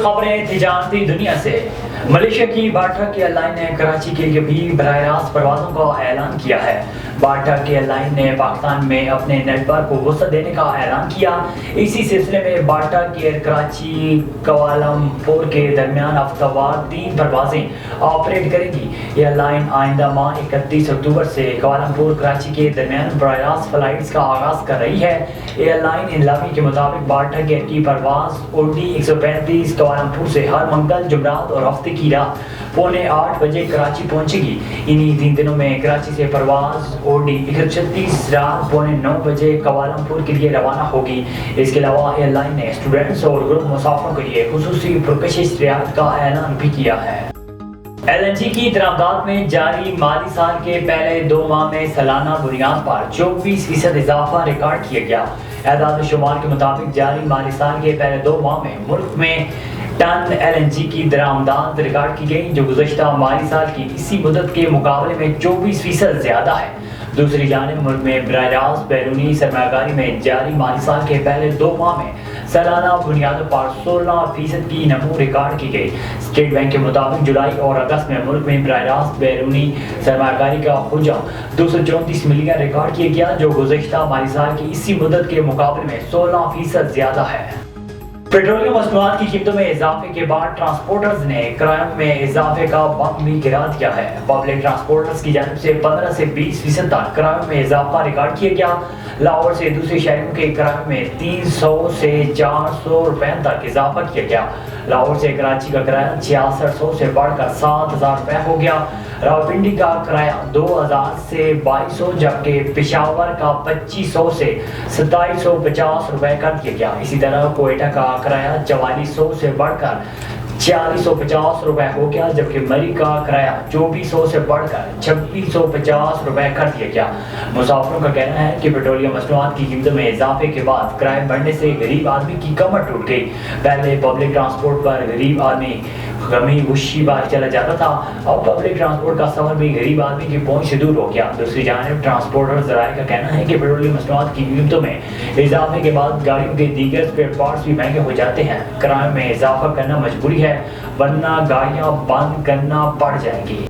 کچھ خبریں تجارتی دنیا سے۔ ملیشیا کی باٹا کی ایئر لائن نے کراچی کے لیے بھی براہ راست پروازوں کا اعلان کیا ہے۔ باٹا کی ایئر لائن نے پاکستان میں اپنے نیٹ ورک کو وسعت دینے کا اعلان کیا۔ اسی سلسلے میں باٹا کی ایئر کراچی کوالالمپور کے درمیان ہفتہ وار 3 پروازیں آپریٹ کرے گی۔ ایئر لائن آئندہ ماہ 31 اکتوبر سے کوالالمپور کراچی کے درمیان براہ راست فلائٹس کا آغاز کر رہی ہے۔ ایئر لائن انلامی کے مطابق باٹا کی ایئر کی پرواز OD 135 کوالالمپور سے ہر منگل، جمعرات اور ہفتے کی رات 7:45 بجے کراچی پہنچے گی۔ انہی 3 دنوں میں کراچی سے پرواز OD 136 رات 9:15 بجے کوالالمپور کے لیے روانہ ہوگی۔ اس کے علاوہ ایئر لائن نے اسٹوڈنٹس اور گروپ مسافروں کے لیے خصوصی پرکشش رعایت کا اعلان بھی کیا ہے۔ LNG کی درآمدات میں جاری مالی سال کے پہلے 2 ماہ میں سالانہ بنیاد پر 24% اضافہ ریکارڈ کیا گیا۔ اعداد و شمار کے مطابق جاری مالی سال کے پہلے 2 ماہ میں ملک میں ٹن LNG کی درآمدات ریکارڈ کی گئی، جو گزشتہ مالی سال کی اسی مدت کے مقابلے میں 24% زیادہ ہے۔ دوسری جانب ملک میں براہ راست بیرونی سرمایہ کاری میں جاری مالی سال کے پہلے 2 ماہ میں سالانہ بنیادوں پر 16% کی نمو ریکارڈ کی گئی۔ اسٹیٹ بینک کے مطابق جولائی اور اگست میں ملک میں براہ راست بیرونی سرمایہ کاری کا حجم 234 ملین ریکارڈ کیا گیا، جو گزشتہ مالی سال کی اسی مدت کے مقابلے میں 16% زیادہ ہے۔ پیٹرولیم مصنوعات کی قیمتوں میں اضافے کے بعد ٹرانسپورٹرز نے کرایوں میں اضافے کا بم بھی گرا دیا ہے۔ پبلک ٹرانسپورٹرز کی جانب سے 15 سے 20% تک کرایوں میں اضافہ ریکارڈ کیا گیا۔ لاہور سے دوسرے شہروں کے کرایوں میں 300 سے 400 روپے تک اضافہ کیا گیا۔ لاہور سے کراچی کا کرایہ 6600 سے بڑھ کر 7000 روپے ہو گیا۔ راولپنڈی کا کرایہ 2000 سے 2200 جبکہ پشاور کا 2500 سے 2750 روپے کر دیا گیا۔ اسی طرح کوئٹہ کا کرایہ 4400 سے بڑھ کر 4650 روپے ہو گیا، جبکہ مری کا کرایہ 2400 سے بڑھ کر 2650 روپے کر دیا گیا۔ مسافروں کا کہنا ہے کہ پیٹرولیم مصنوعات کی قیمتوں میں اضافے کے بعد کرائے بڑھنے سے غریب آدمی کی کمر ٹوٹ گئی۔ پہلے پبلک ٹرانسپورٹ پر غریب آدمی غمی غشی بار چلا جاتا تھا، اب پبلک ٹرانسپورٹ کا سفر بھی غریب آدمی کی پہنچ سے دور ہو گیا۔ دوسری جانب ٹرانسپورٹر ذرائع کا کہنا ہے کہ پیٹرولیم مصنوعات کی قیمتوں میں اضافے کے بعد گاڑیوں کے دیگر اسپیئر پارٹس بھی مہنگے ہو جاتے ہیں۔ کرایوں میں اضافہ کرنا مجبوری ہے، ورنہ گاڑیاں بند کرنا پڑ جائیں گی۔